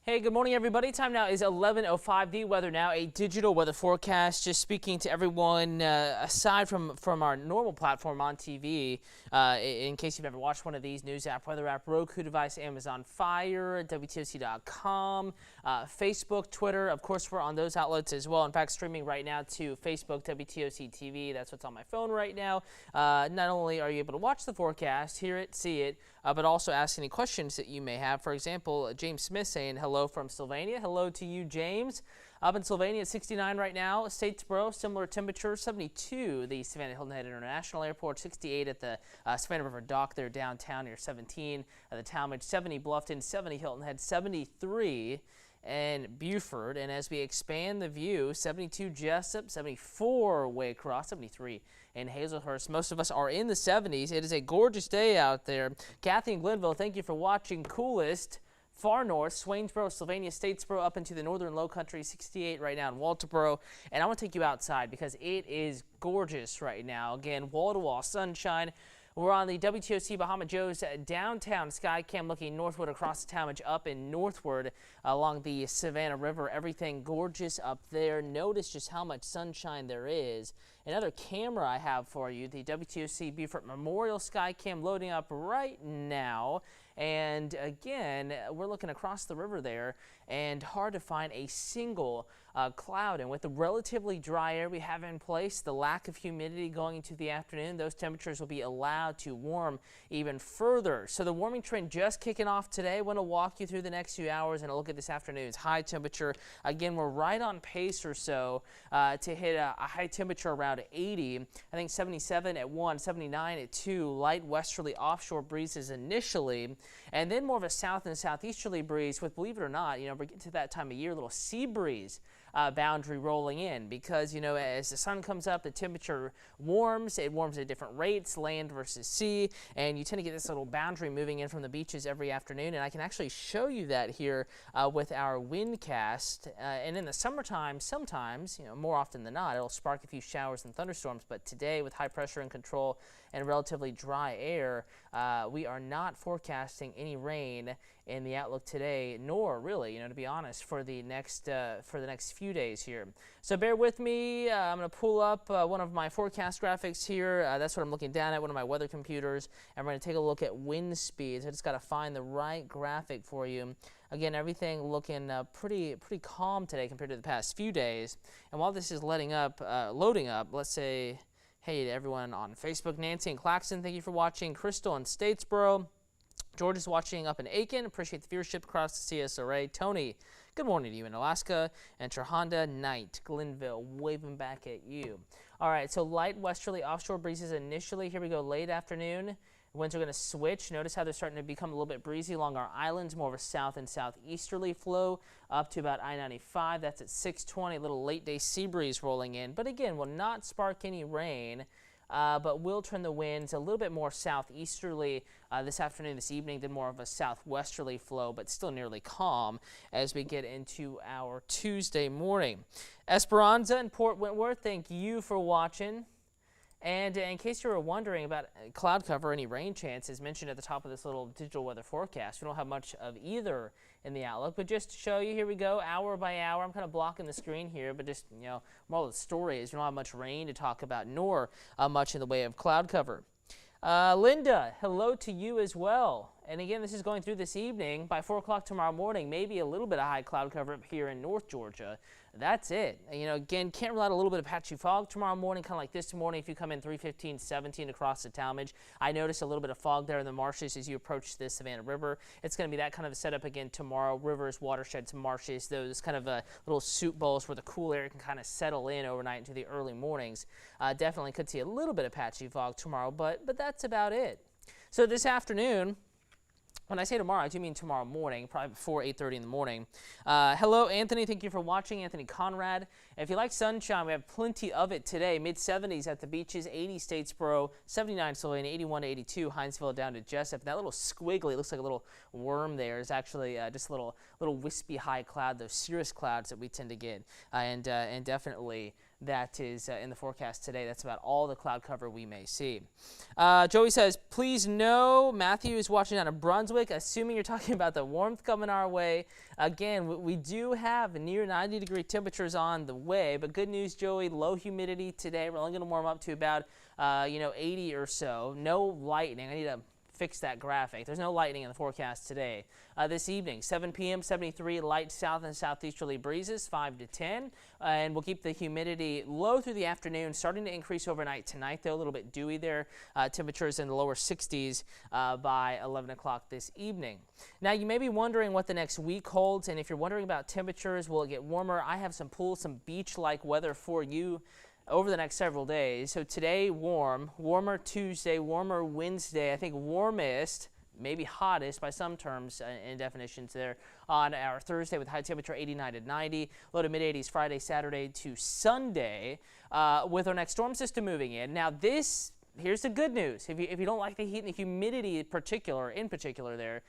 Hey, good morning, everybody. Time now is 11:05. The weather now, a digital weather forecast. Just speaking to everyone, aside from our normal platform on TV, in case you've ever watched one of these news app, weather app, Roku device, Amazon Fire, wtoc.com, Facebook, Twitter. Of course, we're on those outlets as well. In fact, streaming right now to Facebook, WTOC TV. That's what's on my phone right now. Not only are you able to watch the forecast, hear it, see it, but also ask any questions that you may have. For example, James Smith saying hello from Sylvania. Hello to you, James. Up in Sylvania, it's 69 right now. Statesboro, similar temperature, 72. The Savannah Hilton Head International Airport, 68 at the Savannah River Dock there downtown near 17. At the Talmadge, 70 Bluffton, 70 Hilton Head, 73 and Buford. And as we expand the view, 72 Jessup, 74 Waycross, 73 in Hazelhurst. Most of us are in the 70s. It is a gorgeous day out there. Kathy in Glenville, thank you for watching. Coolest. Far north, Swainsboro, Sylvania, Statesboro, up into the northern low country, 68 right now in Walterboro. And I want to take you outside because it is gorgeous right now. Again, wall-to-wall sunshine. We're on the WTOC Bahama Joe's downtown sky cam looking northward across the Talmadge up and northward along the Savannah River. Everything gorgeous up there. Notice just how much sunshine there is. Another camera I have for you, the WTOC Beaufort Memorial sky cam loading up right now. And again, we're looking across the river there and hard to find a single cloud. And with the relatively dry air we have in place, the lack of humidity going into the afternoon, those temperatures will be allowed to warm even further. So the warming trend just kicking off today. I want to walk you through the next few hours and a look at this afternoon's high temperature. Again, we're right on pace or so to hit a high temperature around 80. I think 77 at 1, 79 at 2. Light westerly offshore breezes initially, and then more of a south and southeasterly breeze with, believe it or not, we're getting to that time of year, a little sea breeze boundary rolling in because, as the sun comes up, the temperature warms. It warms at different rates, land versus sea, and you tend to get this little boundary moving in from the beaches every afternoon. And I can actually show you that here with our windcast. And in the summertime, sometimes, more often than not, it'll spark a few showers and thunderstorms. But today, with high pressure and control and relatively dry air, we are not forecasting any rain in the outlook today, nor really, to be honest, for the next few days here. So bear with me. I'm going to pull up one of my forecast graphics here. That's what I'm looking down at, one of my weather computers, and we're going to take a look at wind speeds. I just got to find the right graphic for you. Again, everything looking pretty calm today compared to the past few days. And while this is loading up, let's say hey to everyone on Facebook. Nancy and Claxton, thank you for watching. Crystal in Statesboro. George is watching up in Aiken. Appreciate the viewership across the CSRA. Tony, good morning to you in Alaska. And Trahonda Knight, Glenville, waving back at you. All right, so light westerly offshore breezes initially. Here we go, late afternoon. Winds are going to switch. Notice how they're starting to become a little bit breezy along our islands, more of a south and southeasterly flow up to about I-95. That's at 6:20, a little late day sea breeze rolling in. But again, will not spark any rain. But will turn the winds a little bit more southeasterly this afternoon, this evening, then more of a southwesterly flow, but still nearly calm as we get into our Tuesday morning. Esperanza and Port Wentworth, thank you for watching. And in case you were wondering about cloud cover, any rain chances mentioned at the top of this little digital weather forecast, we don't have much of either in the outlook, but just to show you, here we go, hour by hour. I'm kind of blocking the screen here, but just, moral of the story is we don't have much rain to talk about, nor much in the way of cloud cover. Linda, hello to you as well. And again, this is going through this evening. By 4 o'clock tomorrow morning, maybe a little bit of high cloud cover up here in North Georgia. That's it. Again, can't rule out a little bit of patchy fog tomorrow morning, kind of like this morning if you come in 3:15, 17 across the Talmadge. I noticed a little bit of fog there in the marshes as you approach the Savannah River. It's going to be that kind of a setup again tomorrow. Rivers, watersheds, marshes, those kind of little soup bowls where the cool air can kind of settle in overnight into the early mornings. Definitely could see a little bit of patchy fog tomorrow, but that's about it. So this afternoon, when I say tomorrow, I do mean tomorrow morning, probably before 8:30 in the morning. Hello, Anthony. Thank you for watching. Anthony Conrad. If you like sunshine, we have plenty of it today. Mid-70s at the beaches, 80 Statesboro, 79 Sylvania, 81 to 82 Hinesville down to Jessup. That little squiggly, looks like a little worm there, is actually just a little wispy high cloud, those cirrus clouds that we tend to get. And definitely that is in the forecast today. That's about all the cloud cover we may see. Joey says, please no. Matthew is watching out of Brunswick, assuming you're talking about the warmth coming our way. Again, we do have near 90-degree temperatures on the way, but good news, Joey, low humidity today. We're only going to warm up to about 80 or so. No lightning. I need to fix that graphic. There's no lightning in the forecast today. This evening, 7 p.m., 73, light south and southeasterly breezes, 5 to 10. And we'll keep the humidity low through the afternoon, starting to increase overnight tonight, though a little bit dewy there. Temperatures in the lower 60s by 11 o'clock this evening. Now, you may be wondering what the next week holds, and if you're wondering about temperatures, will it get warmer? I have some pool, some beach-like weather for you over the next several days. So today, warm, warmer Tuesday, warmer Wednesday. I think warmest, maybe hottest by some terms and definitions there on our Thursday with high temperature 89 to 90, low to mid 80s Friday, Saturday to Sunday with our next storm system moving in. Now here's the good news. If you don't like the heat and the humidity in particular there,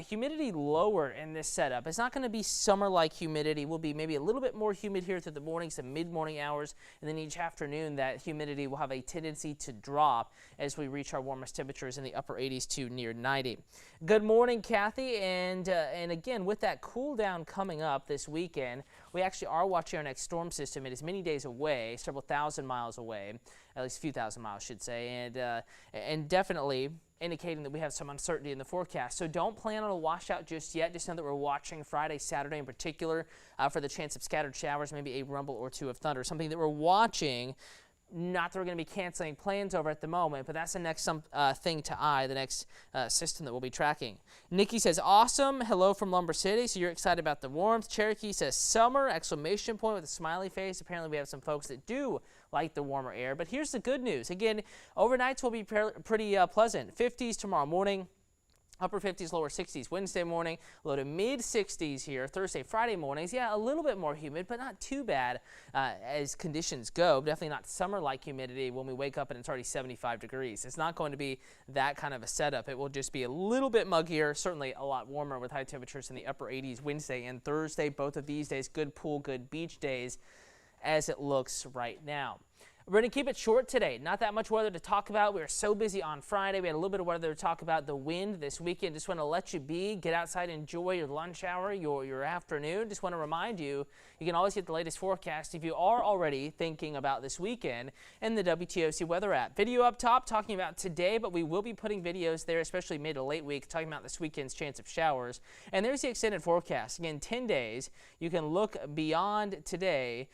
humidity lower in this setup. It's not going to be summer-like humidity. Will be maybe a little bit more humid here through the mornings and mid-morning hours, and then each afternoon that humidity will have a tendency to drop as we reach our warmest temperatures in the upper 80s to near 90. Good morning, Kathy, and again, with that cool down coming up this weekend, we actually are watching our next storm system. It is many days away, several thousand miles away, at least a few thousand miles, I should say, and definitely indicating that we have some uncertainty in the forecast. So don't plan on a washout just yet. Just know that we're watching Friday, Saturday in particular for the chance of scattered showers, maybe a rumble or two of thunder. Something that we're watching. Not that we're going to be canceling plans over at the moment, but that's the next thing to eye, the next system that we'll be tracking. Nikki says, awesome. Hello from Lumber City. So you're excited about the warmth. Cherokee says, summer, exclamation point with a smiley face. Apparently we have some folks that do like the warmer air. But here's the good news. Again, overnights will be pretty pleasant. 50s tomorrow morning. Upper 50s, lower 60s Wednesday morning, low to mid 60s here Thursday, Friday mornings. Yeah, a little bit more humid, but not too bad as conditions go. Definitely not summer-like humidity when we wake up and it's already 75 degrees. It's not going to be that kind of a setup. It will just be a little bit muggier, certainly a lot warmer with high temperatures in the upper 80s Wednesday and Thursday. Both of these days, good pool, good beach days as it looks right now. We're going to keep it short today. Not that much weather to talk about. We were so busy on Friday. We had a little bit of weather to talk about. The wind this weekend. Just want to let you be. Get outside, enjoy your lunch hour, your afternoon. Just want to remind you, you can always get the latest forecast if you are already thinking about this weekend in the WTOC weather app. Video up top talking about today, but we will be putting videos there, especially mid to late week, talking about this weekend's chance of showers. And there's the extended forecast. Again, 10 days. You can look beyond today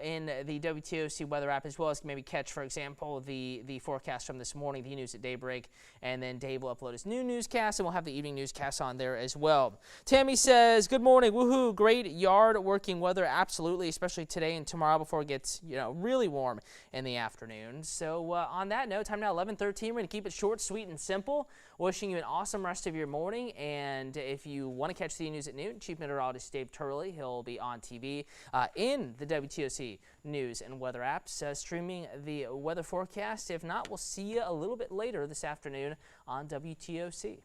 in the WTOC weather app, as well as maybe catch, for example, the forecast from this morning, the news at daybreak, and then Dave will upload his new newscast, and we'll have the evening newscast on there as well. Tammy says, good morning, woohoo, great yard working weather, absolutely, especially today and tomorrow before it gets, really warm in the afternoon. So on that note, time now 11:13. We're going to keep it short, sweet, and simple. Wishing you an awesome rest of your morning, and if you want to catch the news at noon, Chief Meteorologist Dave Turley, he'll be on TV in the WTOC news and weather apps, streaming the weather forecast. If not, we'll see you a little bit later this afternoon on WTOC.